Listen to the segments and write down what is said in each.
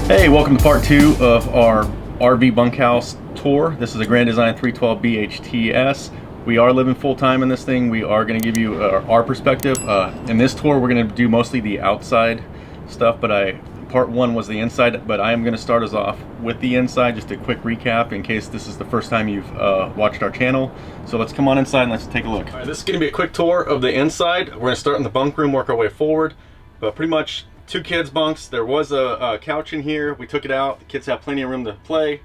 Hey, welcome to part 2 of our RV bunkhouse tour. This is a Grand Design 312 BHTS. We are living full-time in this thing. We are going to give you our perspective. In this tour, we're going to do mostly the outside stuff, but part 1 was the inside, but I am going to start us off with the inside. Just a quick recap in case this is the first time you've watched our channel. So let's come on inside and let's take a look. All right, this is going to be a quick tour of the inside. We're going to start in the bunk room, work our way forward, but pretty much 2 kids bunks. There was a couch in here. We took it out. The kids have plenty of room to play.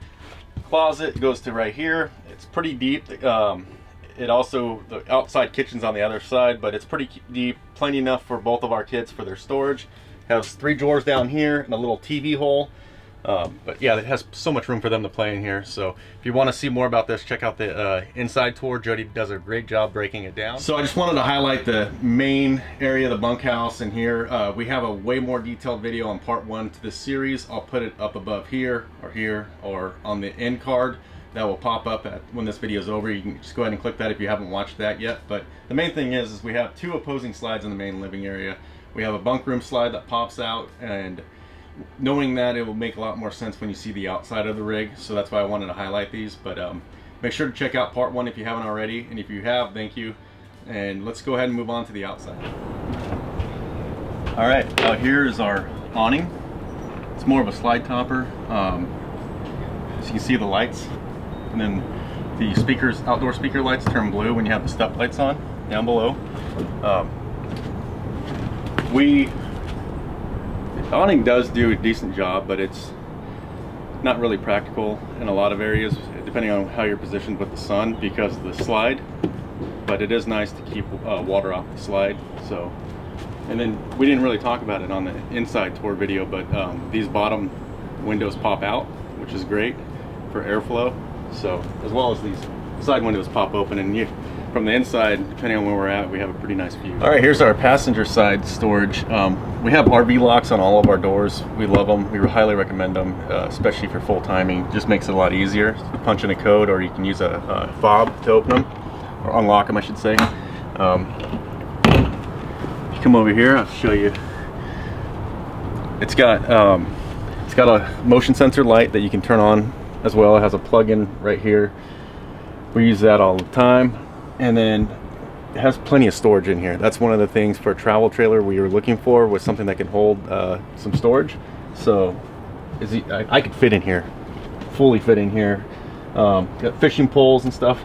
Closet goes to right here. It's pretty deep. It also, the outside kitchen's on the other side, but it's pretty deep, plenty enough for both of our kids for their storage. Has 3 drawers down here and a little TV hole. But yeah, it has so much room for them to play in here. So if you want to see more about this, check out the inside tour. Jody does a great job breaking it down. So I just wanted to highlight the main area of the bunkhouse in here. We have a way more detailed video on part 1 to this series. I'll put it up above here or on the end card. That will pop up when this video is over. You can just go ahead and click that if you haven't watched that yet. But the main thing is we have 2 opposing slides in the main living area. We have a bunk room slide that pops out, and knowing that, it will make a lot more sense when you see the outside of the rig. So that's why I wanted to highlight these. But make sure to check out part 1 if you haven't already, and if you have, thank you. And let's go ahead and move on to the outside. All right, out here is our awning. It's more of a slide topper. As you can see, the lights, and then the speakers, outdoor speaker lights, turn blue when you have the step lights on down below. The awning does do a decent job, but it's not really practical in a lot of areas, depending on how you're positioned with the sun because of the slide. But it is nice to keep water off the slide. So, and then we didn't really talk about it on the inside tour video, but these bottom windows pop out, which is great for airflow. So, as well as these side windows pop open, and from the inside, depending on where we're at, we have a pretty nice view. All right, here's our passenger side storage. We have RV locks on all of our doors. We love them. We highly recommend them, especially for full timing. Just makes it a lot easier. You punch in a code, or you can use a fob to open them, or unlock them, I should say. If you come over here, I'll show you. It's got a motion sensor light that you can turn on as well. It has a plug-in right here. We use that all the time. And then it has plenty of storage in here. That's one of the things for a travel trailer we were looking for, was something that can hold some storage. So I could fit in here, fully fit in here. Got fishing poles and stuff.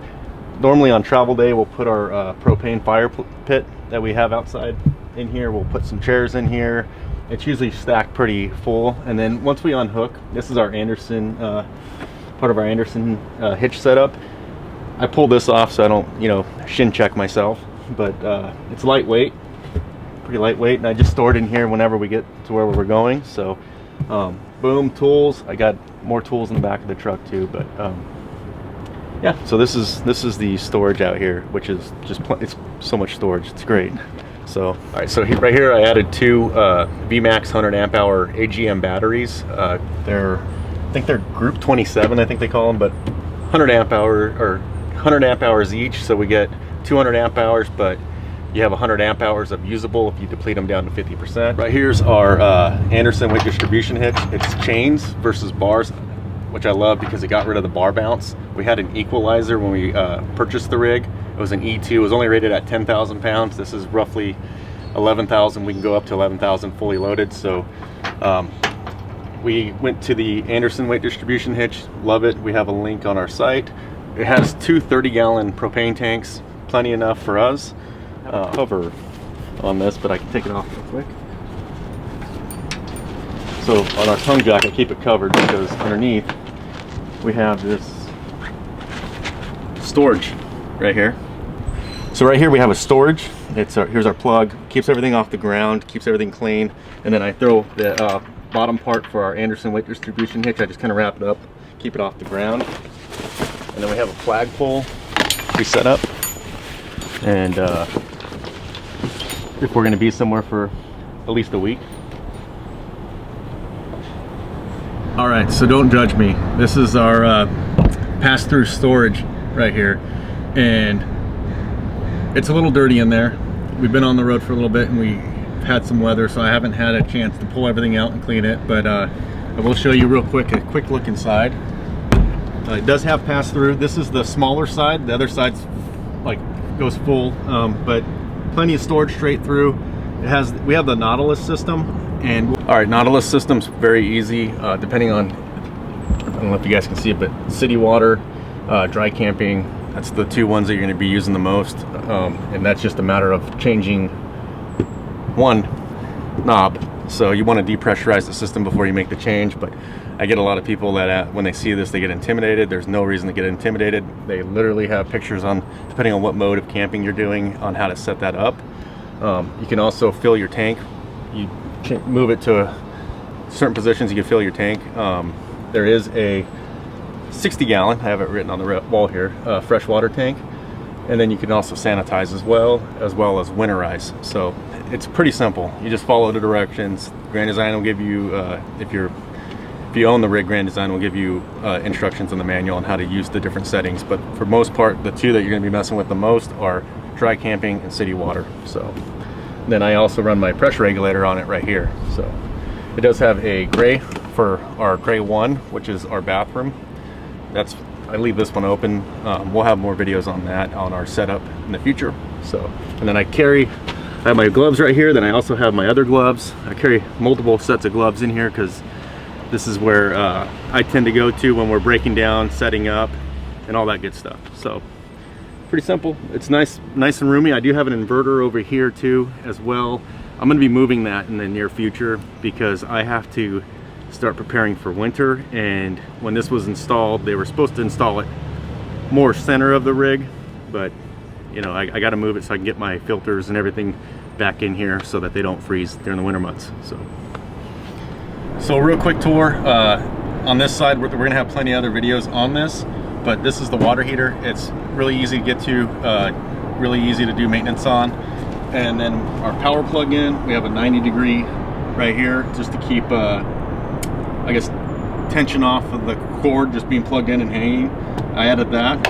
Normally on travel day, we'll put our propane fire pit that we have outside in here. We'll put some chairs in here. It's usually stacked pretty full. And then once we unhook, this is our Anderson, part of our Anderson hitch setup. I pulled this off so I don't, shin check myself, but it's lightweight, pretty lightweight, and I just store it in here whenever we get to where we're going. So, boom, tools. I got more tools in the back of the truck too, but yeah. So this is the storage out here, which is just it's so much storage. It's great. So, all right. So right here, I added 2 VMAX 100 amp hour AGM batteries. I think they're Group 27, I think they call them, but 100 amp hour or 100 amp hours each, so we get 200 amp hours, but you have 100 amp hours of usable if you deplete them down to 50%. Right here's our Anderson weight distribution hitch. It's chains versus bars, which I love because it got rid of the bar bounce. We had an equalizer when we purchased the rig. It was an E2. It was only rated at 10,000 pounds. This is roughly 11,000. We can go up to 11,000 fully loaded. So We went to the Anderson weight distribution hitch. Love it. We have a link on our site. It has two 30-gallon propane tanks, plenty enough for us. Cover on this, but I can take it off real quick. So on our tongue jack, I keep it covered because underneath we have this storage right here. So right here we have a storage. Here's our plug. Keeps everything off the ground, keeps everything clean. And then I throw the bottom part for our Anderson weight distribution hitch. I just kind of wrap it up, keep it off the ground. And then we have a flagpole we set up. And if we're going to be somewhere for at least a week. All right, so don't judge me. This is our pass-through storage right here. And it's a little dirty in there. We've been on the road for a little bit and we had some weather, so I haven't had a chance to pull everything out and clean it, but I will show you real quick a quick look inside. It does have pass through. This is the smaller side. The other side's like goes full, but plenty of storage straight through. We have the Nautilus system, and all right, Nautilus system's very easy, depending on, I don't know if you guys can see it, but city water, dry camping, that's the two ones that you're going to be using the most, and that's just a matter of changing one knob. So you want to depressurize the system before you make the change, but I get a lot of people that when they see this, they get intimidated. There's no reason to get intimidated. They literally have pictures on, depending on what mode of camping you're doing, on how to set that up. You can also fill your tank. You move it to certain positions, you can fill your tank. There is a 60-gallon, I have it written on the wall here, freshwater tank. And then you can also sanitize as well as winterize. So it's pretty simple. You just follow the directions. Grand Design will give you, if you own the rig, Grand Design will give you instructions in the manual on how to use the different settings. But for most part, the two that you're going to be messing with the most are dry camping and city water. So then I also run my pressure regulator on it right here. So it does have a gray for our gray 1, which is our bathroom. I leave this one open. We'll have more videos on that on our setup in the future. So, and then I have my gloves right here. Then I also have my other gloves. I carry multiple sets of gloves in here because this is where I tend to go to when we're breaking down, setting up, and all that good stuff. So pretty simple. It's nice and roomy. I do have an inverter over here too as well. I'm going to be moving that in the near future because I have to start preparing for winter, and when this was installed, they were supposed to install it more center of the rig, but you know, I got to move it so I can get my filters and everything back in here so that they don't freeze during the winter months. So real quick tour on this side. We're gonna have plenty of other videos on this, but this is the water heater. It's really easy to get to, really easy to do maintenance on. And then our power plug-in, we have a 90-degree right here just to keep I guess tension off of the cord just being plugged in and hanging. I added that.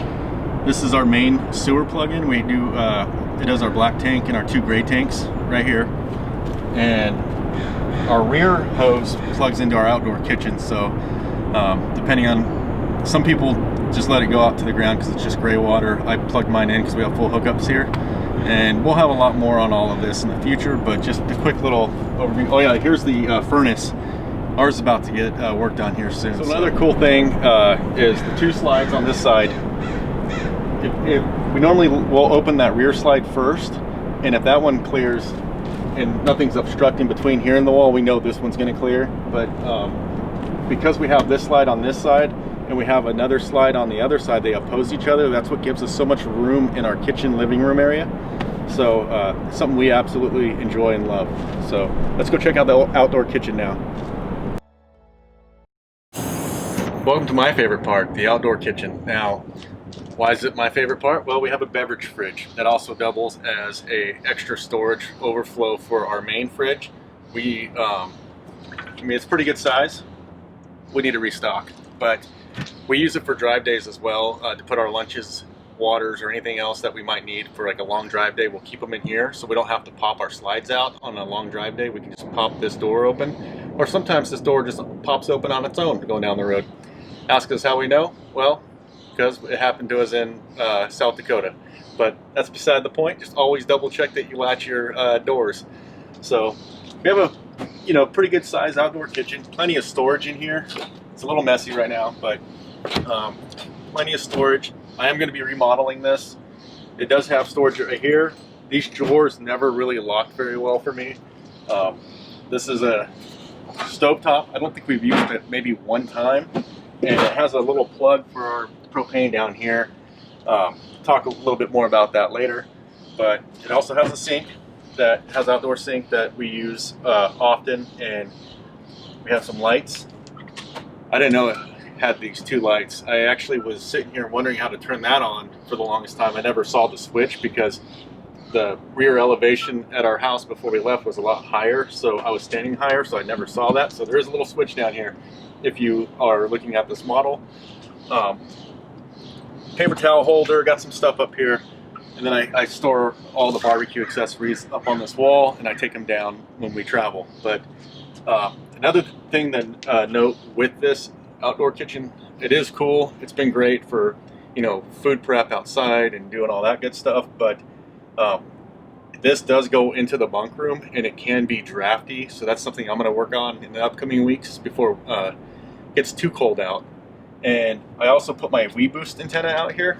This is our main sewer plug-in. We do it does our black tank and our 2 gray tanks right here. And our rear hose plugs into our outdoor kitchen. So depending on, some people just let it go out to the ground because it's just gray water. I plugged mine in because we have full hookups here. And we'll have a lot more on all of this in the future, but just a quick little overview. Oh yeah, here's the furnace. Ours is about to get worked on here soon. So another cool thing is the 2 slides on this side. We normally will open that rear slide first, and if that one clears and nothing's obstructing between here and the wall, we know this one's going to clear. But because we have this slide on this side and we have another slide on the other side, they oppose each other. That's what gives us so much room in our kitchen living room area. So something we absolutely enjoy and love. So let's go check out the outdoor kitchen now. Welcome to my favorite part, the outdoor kitchen. Now, why is it my favorite part? Well, we have a beverage fridge that also doubles as a extra storage overflow for our main fridge. I mean, it's pretty good size. We need to restock, but we use it for drive days as well, to put our lunches, waters, or anything else that we might need for like a long drive day. We'll keep them in here so we don't have to pop our slides out on a long drive day. We can just pop this door open, or sometimes this door just pops open on its own going down the road. Ask us how we know. Well, because it happened to us in South Dakota. But that's beside the point. Just always double check that you latch your doors. So we have a you know, pretty good size outdoor kitchen, plenty of storage in here. It's a little messy right now, but plenty of storage. I am going to be remodeling this. It does have storage right here. These drawers never really locked very well for me. This is a stovetop. I don't think we've used it maybe one time, and it has a little plug for our propane down here. Talk a little bit more about that later, but it also has a sink that has outdoor sink that we use often, and we have some lights. I didn't know it had these two lights. I actually was sitting here wondering how to turn that on for the longest time. I never saw the switch because the rear elevation at our house before we left was a lot higher, so I was standing higher, so I never saw that. So there is a little switch down here if you are looking at this model. Paper towel holder, got some stuff up here, and then I store all the barbecue accessories up on this wall, and I take them down when we travel. But another thing that note with this outdoor kitchen, it is cool. It's been great for, you know, food prep outside and doing all that good stuff, but this does go into the bunk room, and it can be drafty, so that's something I'm going to work on in the upcoming weeks before it gets too cold out. And I also put my WeBoost antenna out here,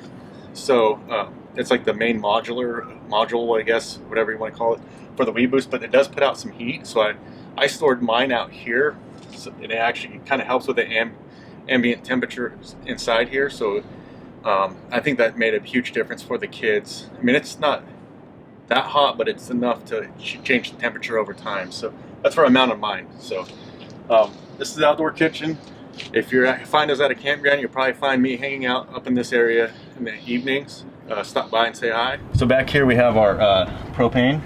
so it's like the main module, I guess, whatever you want to call it, for the WeBoost, but it does put out some heat, so I stored mine out here, so it actually kind of helps with the ambient temperature inside here. So I think that made a huge difference for the kids. I mean, it's not that hot, but it's enough to change the temperature over time, so that's where I mounted mine. So this is the outdoor kitchen. If you find us at a campground, you'll probably find me hanging out up in this area in the evenings. Stop by and say hi. So back here we have our propane.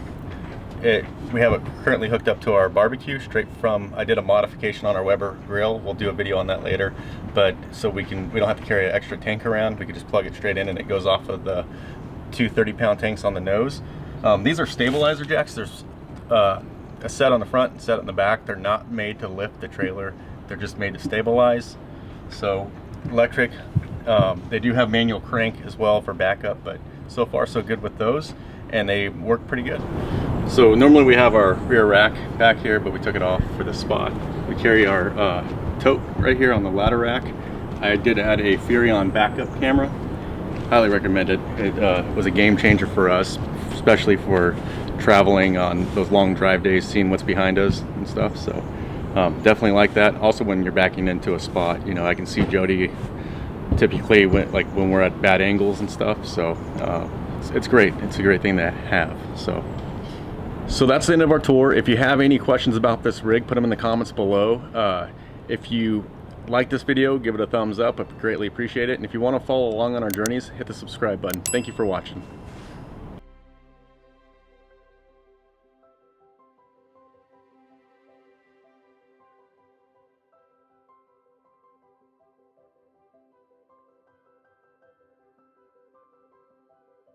We have it currently hooked up to our barbecue straight from, I did a modification on our Weber grill. We'll do a video on that later. But so we don't have to carry an extra tank around. We can just plug it straight in, and it goes off of the two 30-pound tanks on the nose. These are stabilizer jacks. There's a set on the front and set on the back. They're not made to lift the trailer. They're just made to stabilize. So electric. They do have manual crank as well for backup, but so far so good with those, and they work pretty good. So normally we have our rear rack back here, but we took it off for this spot. We carry our tote right here on the ladder rack. I did add a Furrion backup camera. Highly recommend it. It was a game changer for us, especially for traveling on those long drive days, seeing what's behind us and stuff. So definitely like that. Also, when you're backing into a spot, you know, I can see Jody typically when we're at bad angles and stuff. So it's great. It's a great thing to have. So that's the end of our tour. If you have any questions about this rig, put them in the comments below. If you like this video, give it a thumbs up. I greatly appreciate it. And if you want to follow along on our journeys, hit the subscribe button. Thank you for watching.